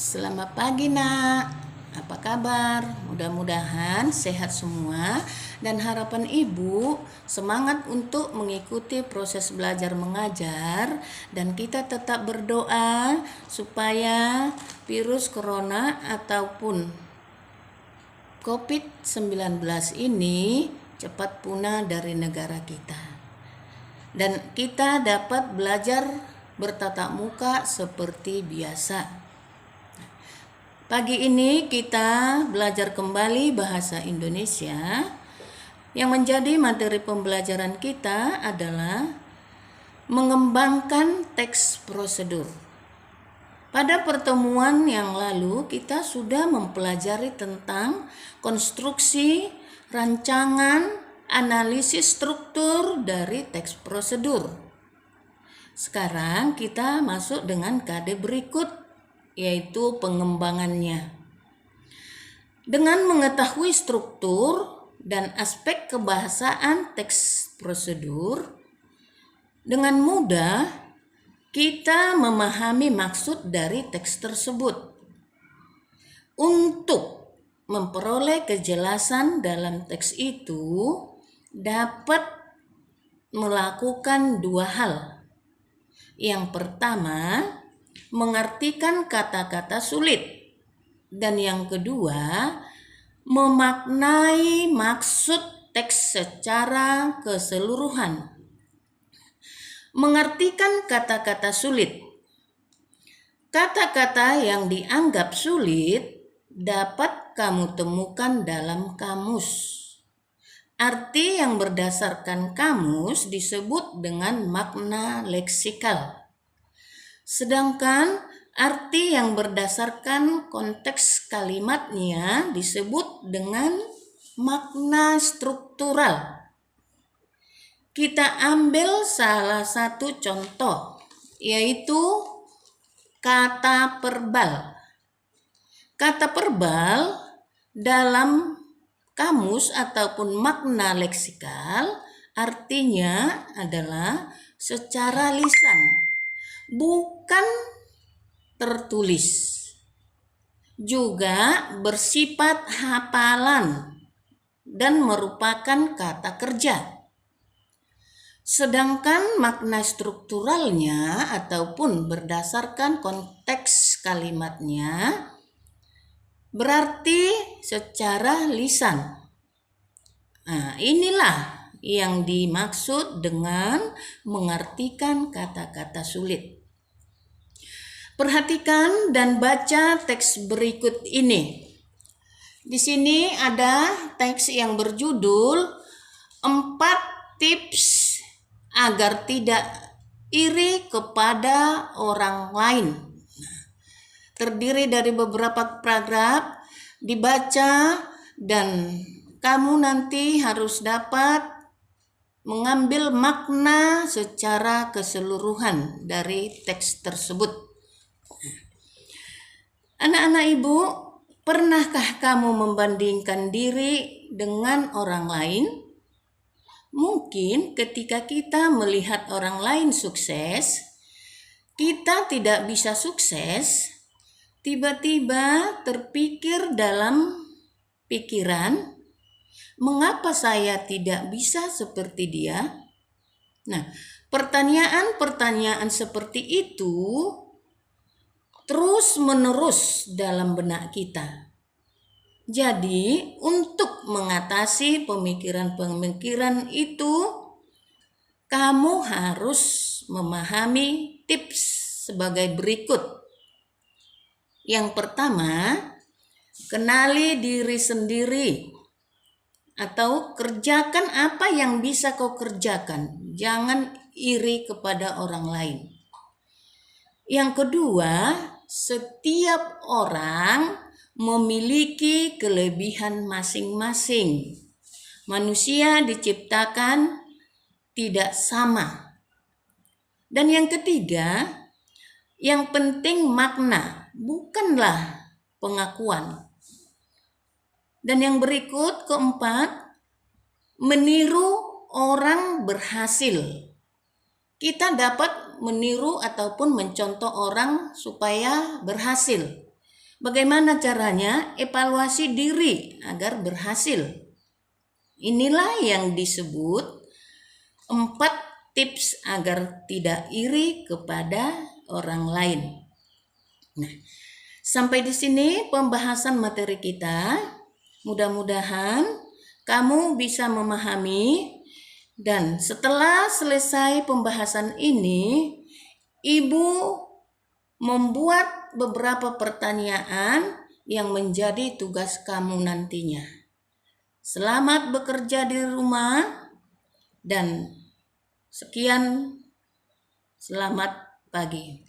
Selamat pagi nak, apa kabar? Mudah-mudahan sehat semua dan harapan ibu semangat untuk mengikuti proses belajar mengajar dan kita tetap berdoa supaya virus corona ataupun COVID-19 ini cepat punah dari negara kita dan kita dapat belajar bertatap muka seperti biasa. Pagi ini kita belajar kembali bahasa Indonesia. Yang menjadi materi pembelajaran kita adalah mengembangkan teks prosedur. Pada pertemuan yang lalu kita sudah mempelajari tentang konstruksi, rancangan, analisis struktur dari teks prosedur. Sekarang kita masuk dengan KD berikut, yaitu pengembangannya. Dengan mengetahui struktur dan aspek kebahasaan teks prosedur, dengan mudah kita memahami maksud dari teks tersebut. Untuk memperoleh kejelasan dalam teks itu, dapat melakukan dua hal. Yang pertama, mengartikan kata-kata sulit, dan yang kedua memaknai maksud teks secara keseluruhan. Mengartikan kata-kata sulit. Kata-kata yang dianggap sulit dapat kamu temukan dalam kamus. Arti yang berdasarkan kamus disebut dengan makna leksikal. Sedangkan arti yang berdasarkan konteks kalimatnya disebut dengan makna struktural. Kita ambil salah satu contoh, yaitu kata perbal. Kata perbal dalam kamus ataupun makna leksikal artinya adalah secara lisan, bukan tertulis, juga bersifat hafalan dan merupakan kata kerja. Sedangkan makna strukturalnya ataupun berdasarkan konteks kalimatnya berarti secara lisan. Nah, inilah yang dimaksud dengan mengartikan kata-kata sulit. Perhatikan dan baca teks berikut ini. Di sini ada teks yang berjudul 4 tips agar tidak iri kepada orang lain. Terdiri dari beberapa paragraf, dibaca dan kamu nanti harus dapat mengambil makna secara keseluruhan dari teks tersebut. Anak-anak ibu, pernahkah kamu membandingkan diri dengan orang lain? Mungkin ketika kita melihat orang lain sukses, kita tidak bisa sukses, tiba-tiba terpikir dalam pikiran, mengapa saya tidak bisa seperti dia? Nah, pertanyaan-pertanyaan seperti itu terus-menerus dalam benak kita. Jadi, untuk mengatasi pemikiran-pemikiran itu, kamu harus memahami tips sebagai berikut. Yang pertama, kenali diri sendiri atau kerjakan apa yang bisa kau kerjakan. Jangan iri kepada orang lain. Yang kedua, setiap orang memiliki kelebihan masing-masing. Manusia diciptakan tidak sama. Dan yang ketiga, yang penting makna, bukanlah pengakuan. Dan yang berikut, keempat, meniru orang berhasil. Kita dapat meniru ataupun mencontoh orang supaya berhasil. Bagaimana caranya? Evaluasi diri agar berhasil. Inilah yang disebut 4 tips agar tidak iri kepada orang lain. Nah, sampai di sini pembahasan materi kita. Mudah-mudahan kamu bisa memahami, dan setelah selesai pembahasan ini, Ibu membuat beberapa pertanyaan yang menjadi tugas kamu nantinya. Selamat bekerja di rumah dan sekian, selamat pagi.